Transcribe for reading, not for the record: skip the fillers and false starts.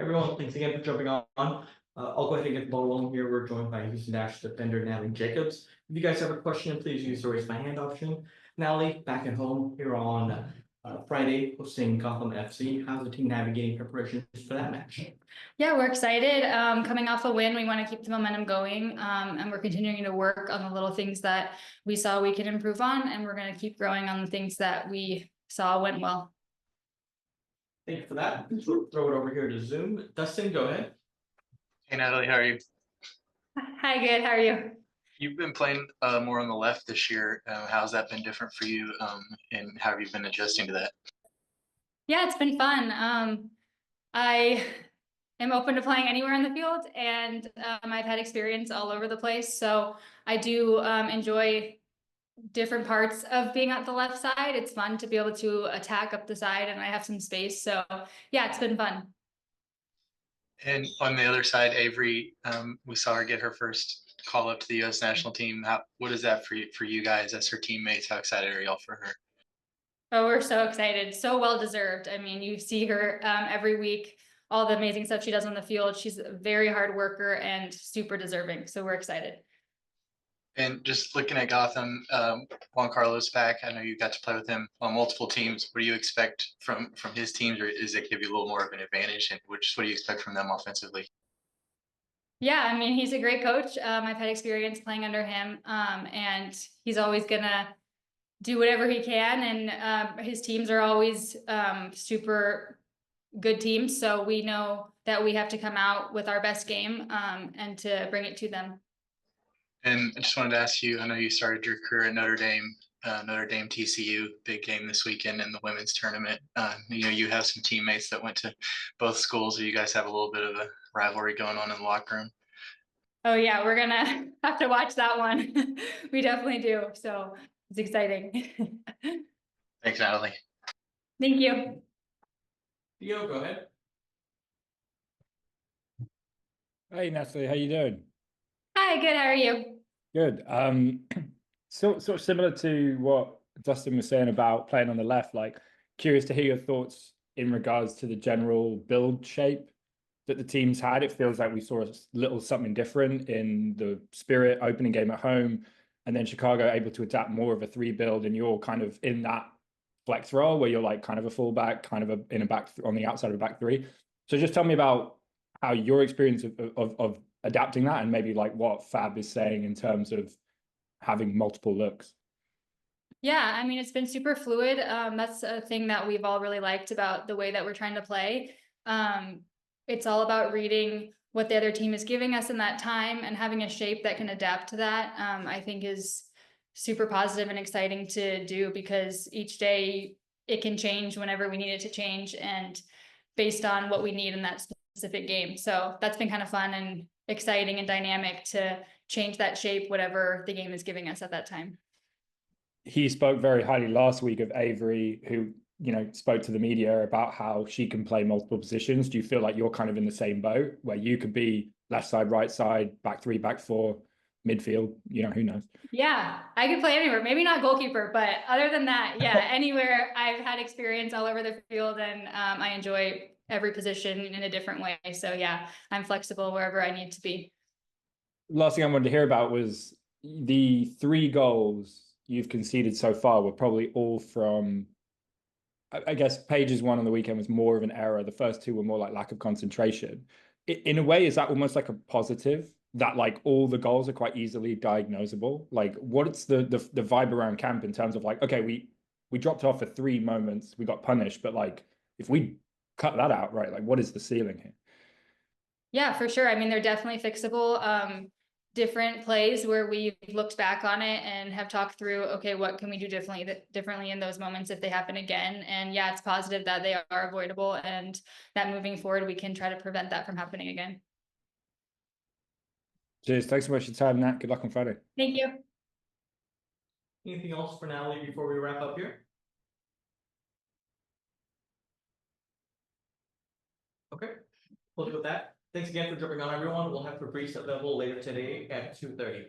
Everyone, thanks again for jumping on. I'll go ahead and get the ball rolling here. We're joined by Houston Dash defender Natalie Jacobs. If you guys have a question, please use the raise my hand option. Natalie, back at home here on Friday, hosting Gotham FC. How's the team navigating preparations for that match? Yeah, we're excited. Coming off a win, we want to keep the momentum going, and we're continuing to work on the little things that we saw we could improve on, and we're going to keep growing on the things that we saw went well. Thank you for that. So throw it over here to Zoom. Dustin, go ahead. Hey Natalie, how are you? Hi, good. How are you? You've been playing more on the left this year. How's that been different for you, and how have you been adjusting to that? Yeah, it's been fun. I am open to playing anywhere in the field, and I've had experience all over the place. So I do enjoy different parts of being at the left side. It's fun to be able to attack up the side, and I have some space. So yeah, it's been fun. And on the other side, Avery, we saw her get her first call up to the U.S. national team. What is that for you guys as her teammates? How excited are y'all for her? Oh, we're so excited. So well deserved. I mean, you see her every week, all the amazing stuff she does on the field. She's a very hard worker and super deserving. So we're excited. And just looking at Gotham, Juan Carlos back. I know you got to play with him on multiple teams. What do you expect from his teams, or is it give you a little more of an advantage? And what do you expect from them offensively? Yeah, I mean, he's a great coach. I've had experience playing under him, and he's always gonna do whatever he can. And his teams are always super good teams. So we know that we have to come out with our best game and to bring it to them. And I just wanted to ask you, I know you started your career at Notre Dame TCU, big game this weekend in the women's tournament. You have some teammates that went to both schools. So you guys have a little bit of a rivalry going on in the locker room. Oh yeah, we're gonna have to watch that one. We definitely do. So it's exciting. Thanks, Natalie. Thank you. Theo, go ahead. Hey Natalie, how you doing? Hi, good. How are you? Good. Sort of similar to what Dustin was saying about playing on the left, like curious to hear your thoughts in regards to the general build shape that the teams had. It feels like we saw a little something different in the Spirit opening game at home, and then Chicago able to adapt more of a three build, and you're kind of in that flex role where you're like kind of a fullback, kind of in a back on the outside of a back three. So just tell me about how your experience of adapting that, and maybe like what Fab is saying in terms of having multiple looks. Yeah, I mean, it's been super fluid. That's a thing that we've all really liked about the way that we're trying to play. It's all about reading what the other team is giving us in that time and having a shape that can adapt to that. I think is super positive and exciting to do, because each day it can change whenever we need it to change and based on what we need in that specific game. So that's been kind of fun and exciting and dynamic to change that shape, whatever the game is giving us at that time. He spoke very highly last week of Avery, who, spoke to the media about how she can play multiple positions. Do you feel like you're kind of in the same boat where you could be left side, right side, back three, back four, midfield, who knows? Yeah, I could play anywhere. Maybe not goalkeeper, but other than that, yeah, anywhere. I've had experience all over the field, and I enjoy every position in a different way. So yeah, I'm flexible wherever I need to be. Last thing I wanted to hear about was the 3 goals you've conceded so far were probably all from, I guess Page's one on the weekend was more of an error. The first 2 were more like lack of concentration. In a way, is that almost like a positive that like all the goals are quite easily diagnosable? Like what's the vibe around camp in terms of like, okay, we dropped off for 3 moments, we got punished, but like if we cut that out, right, like what is the ceiling here? Yeah, for sure. I mean, they're definitely fixable. Different plays where we've looked back on it and have talked through, okay, what can we do differently in those moments if they happen again? And yeah, it's positive that they are avoidable, and that moving forward, we can try to prevent that from happening again. Cheers. Thanks so much for your time, Nat. Good luck on Friday. Thank you. Anything else for Natalie before we wrap up here? Okay, we'll do with that. Thanks again for jumping on, everyone. We'll have Fabrice available later today at 2:30.